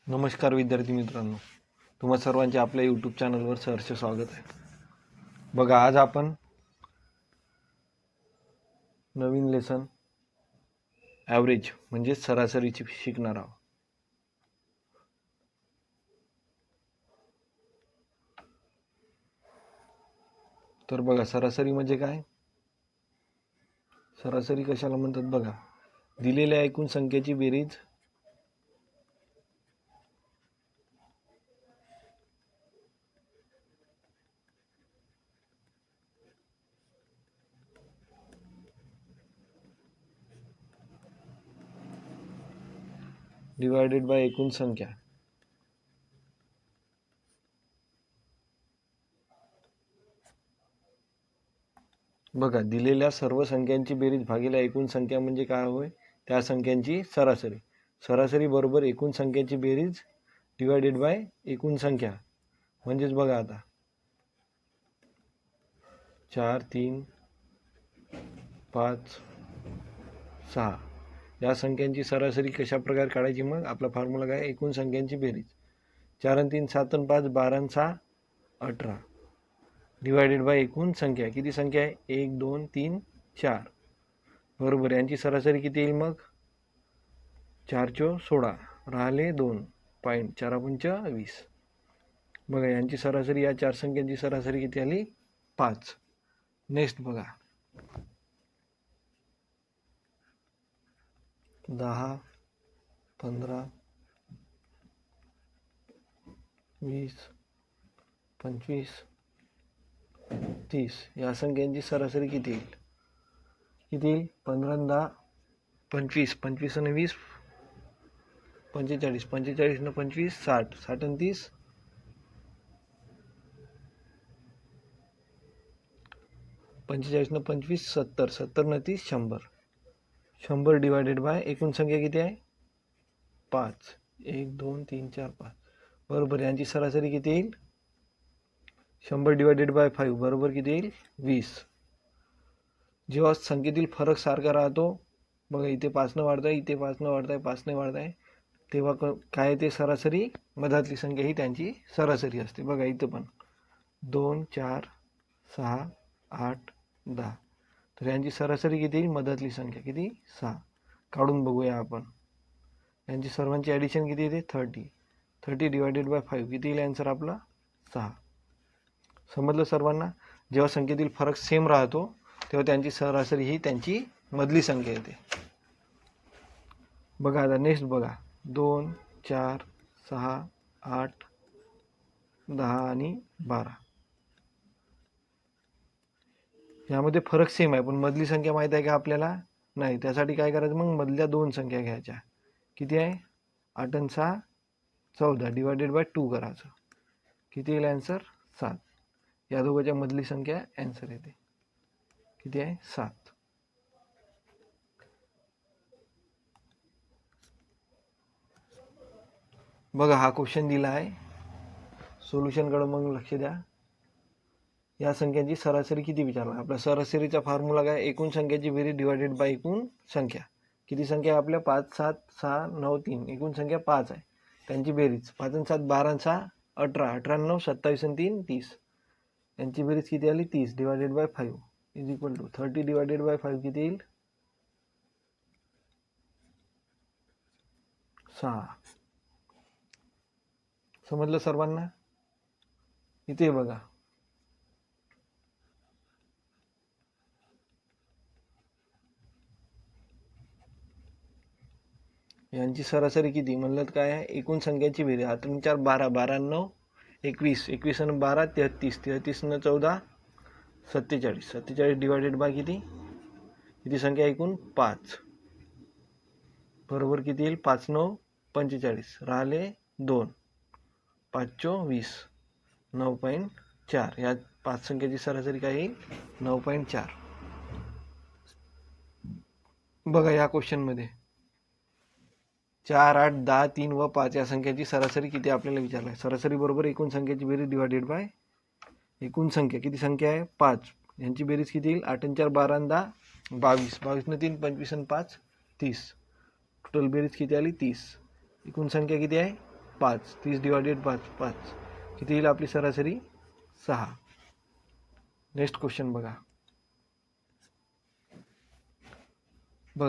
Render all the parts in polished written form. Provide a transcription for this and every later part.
नमस्कार विद्यार्थी मित्रांनो, तुम्हा सर्वांचे आपल्या यूट्यूब चॅनलवर सहर्ष स्वागत आहे. बघा, आज आपण नवीन लेसन ॲव्हरेज म्हणजे सरासरीची शिकणार आहोत. तर बघा, सरासरी म्हणजे काय, सरासरी कशाला म्हणतात बघा, दिलेल्या एकूण संख्येची बेरीज डिवायडेड बाय एकूण संख्या. बघा, दिलेल्या सर्व संख्यांची बेरीज भागिले एकूण संख्या म्हणजे काय होय, त्या संख्यांची सरासरी. सरासरी बरोबर एकूण संख्याची बेरीज डिवायडेड बाय एकूण संख्या. म्हणजेच बघा आता 4, 3, 5, 6 या संख्यांची सरासरी कशा प्रकारे काढायची. मग आपला फॉर्म्युला काय, एकूण संख्यांची बेरीज. 4 आणि 3 7 आणि 5 12 आणि 6 18 डिवायडेड बाय एकूण संख्या. किती संख्या आहे, 1 2 3 4 बरोबर. यांची सरासरी किती येईल मग, 4 चो 16 राहिले 2 पॉईंट 4 पंच 20. बघा, यांची सरासरी, या चार संख्यांची सरासरी किती आली, 5. नेक्स्ट बघा, 10 15 20 25 30 या संख्यांची सरासरी किती येईल, किती येईल, 15 10 25 25 आणि 20 45 45 न 25 60 60 आणि 30 45 न 25 70 70 न 30 100 100 डिवायडेड बाय एकूण संख्या किती आहे, 5. 1 2 3 4 5 बरोबर. यांची सरासरी किती येईल, 100 डिवायडेड बाय 5 बरोबर किती येईल, 20. जेव्हा संख्येतील फरक सारखा राहतो, बघा इथे 5 न वाढताय, इथे 5 न वाढताय, 5 न वाढताय, तेव्हा काय ते सरासरी, मधातली संख्या ही त्यांची सरासरी असते. बघा इथं पण 2 4 6 8 10 तर यांची सरासरी किती येईल, मधातली संख्या किती, 6. काढून बघूया आपण. यांची सर्वांची ॲडिशन किती येते, 30. 30 डिवायडेड बाय 5 किती येईल आन्सर आपला, 6. समजलं सर्वांना. जेव्हा संख्येतील फरक सेम राहतो तेव्हा त्यांची सरासरी ही त्यांची मधली संख्या येते. बघा आता नेक्स्ट बघा, 2 4 6 8 10 आणि 12 यामध्ये फरक सेम आहे, पण मधली संख्या माहीत आहे का आपल्याला, नाही. त्यासाठी काय करायचं, मग मधल्या दोन संख्या घ्यायच्या. किती आहे, 8 आणि 6 14 डिवायडेड बाय 2 करायचं. किती येईल आन्सर, 7. या दोघांच्या मधली संख्या आन्सर येते, किती आहे, 7. बघा, हा क्वेश्चन दिला आहे, सोल्युशनकडे मग लक्ष द्या. या संख्यांची सरासरी किती विचारला. आपला सरासरीचा फॉर्म्युला काय, एकूण संख्याची बेरीज डिवायडेड बाय एकूण संख्या. किती संख्या आहे आपल्या, 5 7 6 9 3 एकूण संख्या 5 आहे. त्यांची बेरीज 5 आणि 7 12 आणि 6 18 18 आणि 9 27 आणि 3 30. यांची बेरीज किती आली, 30 divided by 5 is equal to 30 divided by 5 किती येईल, 6. समजलं सर्वांना. इथे बघा, यांची सरासरी किती म्हणलं काय आहे, एकूण संख्याची बेरीज. आता 4 12 12 9 21 21 आणि 12 33 33 न 14 47 47 डिवायडेड बाय किती, किती संख्या एकूण 5 बरोबर किती येईल, 5 9 45 राहिले 2 5 चो 20 9.4. या 5 संख्येची सरासरी काय येईल, 9.4. बघा या क्वेश्चन मध्ये 4 8 10 3 व 5 या संख्याची सरासरी किती आपल्याला विचारलं आहे. सरासरी बरोबर एकूण संख्येची बेरीज डिवायडेड बाय एकूण संख्या. किती संख्या आहे, 5. यांची बेरीज किती येईल, 8 आणि 4 12 आणि 10 22 22 न 3 25 आणि 5 30. टोटल बेरीज किती आली, 30. एकूण संख्या किती आहे, 5, 30 डिवायडेड 5 किती येईल आपली सरासरी 6. नेक्स्ट क्वेश्चन बघा.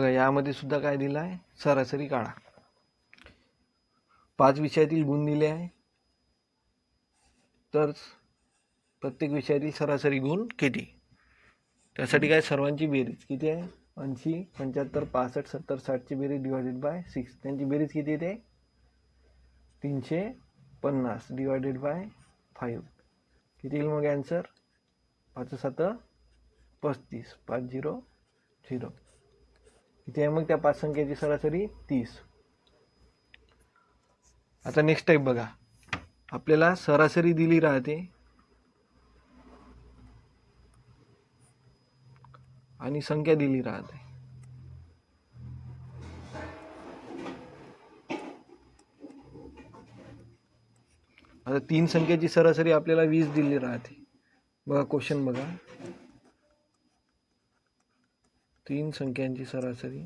यामध्ये सुद्धा काय दिलं आहे, सरासरी काढा. 5 विषयातील गुण दिले आहे, तर प्रत्येक विषयातील सरासरी गुण किती. त्यासाठी काय सर्वांची बेरीज किती आहे, 80, 75, 65, 70, 60 ची बेरीज डिवायडेड बाय 6. त्यांची बेरीज किती येते, 350 डिवायडेड बाय 5 किती येईल मग आन्सर, 5 7 35, 5 0 0 किती आहे मग त्या 5 संख्येची सरासरी 30. आता नेक्स्ट टाईप बघा. आपल्याला सरासरी दिली राहते आणि संख्या दिली राहते. आता 3 संख्येची सरासरी आपल्याला 20 दिली राहते. बघा क्वेश्चन बघा. 3 संख्यांची सरासरी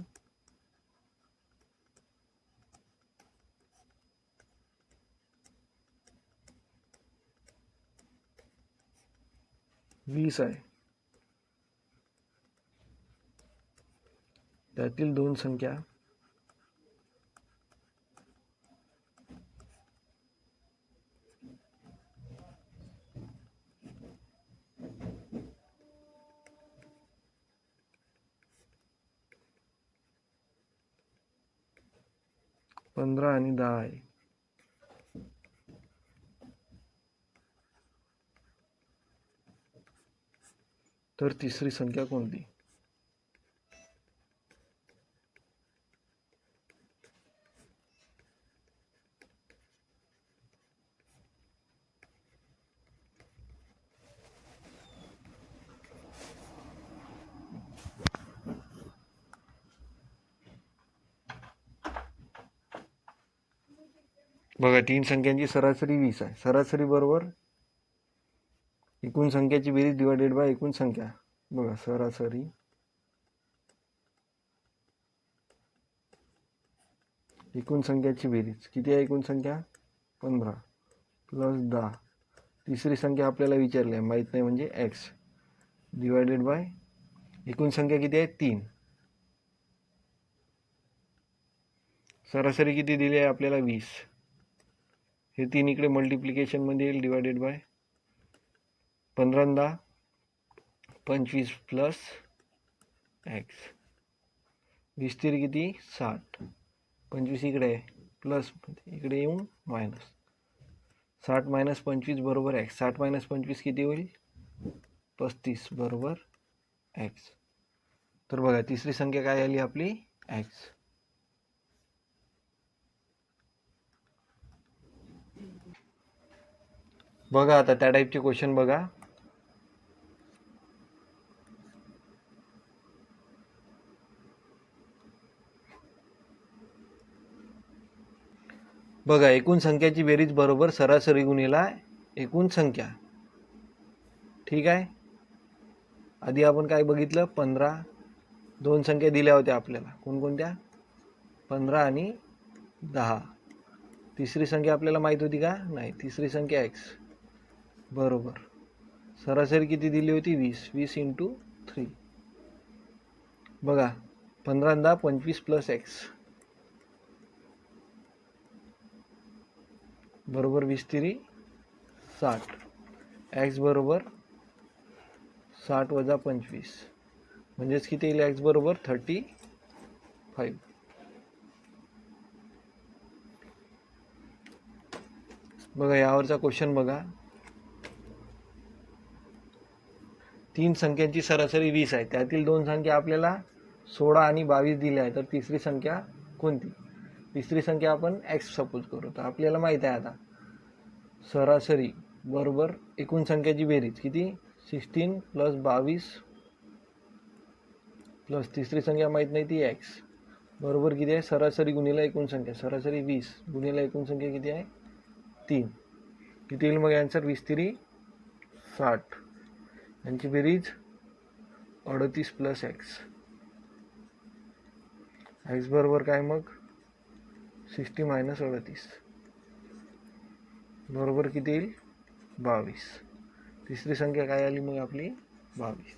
20 आहे. त्यातील 2 संख्या पंधरा आणि 10 आहे. तर तिसरी संख्या कोणती. बघा 3 संख्यांची सरासरी 20 आहे. सरासरी बरोबर एकूण संख्याची बेरीज डिवायडेड बाय एकूण संख्या. बघा सरासरी एकूण संख्याची बेरीज किती आहे, एकूण संख्या 15 प्लस 10. तिसरी संख्या आपल्याला विचारली आहे, माहीत नाही म्हणजे x डिवायडेड बाय एकूण संख्या किती आहे 3. सरासरी किती दिली आहे आपल्याला 20. हे 3 इकडे मल्टिप्लिकेशन मध्ये येईल डिवायडेड बाय 15 25 प्लस x 20 3 किती 60. 25 इकडे आहे प्लस इकडे येऊन मायनस. 60 मायनस 25 बरोबर x. 60 मायनस 25 किती होईल 35 बरोबर x. तर बघा तिसरी संख्या काय आली आपली x. बघा आता त्या टाईपचे क्वेश्चन बघा. बघा एकूण संख्याची बेरीज बरोबर सरासरी गुणिला एकूण संख्या. ठीक आहे. आधी आपण काय बघितलं 15. 2 संख्या दिल्या होत्या आपल्याला कोणकोणत्या 15 आणि 10. तिसरी संख्या आपल्याला माहित होती का नाही. तिसरी संख्या x बरोबर सरासरी किती दिली होती 20. 20 × 3. बघा 15 10 25 प्लस x बरोबर 20 3 60. x बरोबर 60 वजा 25 म्हणजेच किती येईल x बरोबर 35. बघा यावरचा क्वेश्चन बघा. 3 संख्यांची सरासरी 20 आहे. त्यातील 2 संख्या आपल्याला 16 आणि 22 दिल्या आहेत. तर तिसरी संख्या कोणती. तिसरी संख्या आपण x सपोज करू. तर आपल्याला माहित आहे आता सरासरी बरोबर एकूण संख्याची बेरीज किती 16 प्लस 22 प्लस तिसरी संख्या माहित नाही ती x बरोबर किती आहे सरासरी गुणिला एकूण संख्या. सरासरी 20 गुणिला एकूण संख्या किती आहे 3. किती येईल मग आन्सर 20 3 60. यांची बेरीज 38 प्लस x. x बरोबर काय मग 60 मायनस 38. बरोबर किती येईल 22. तिसरी संख्या काय आली मग आपली 22.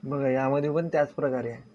बघा यामध्ये पण त्याच प्रकारे आहे.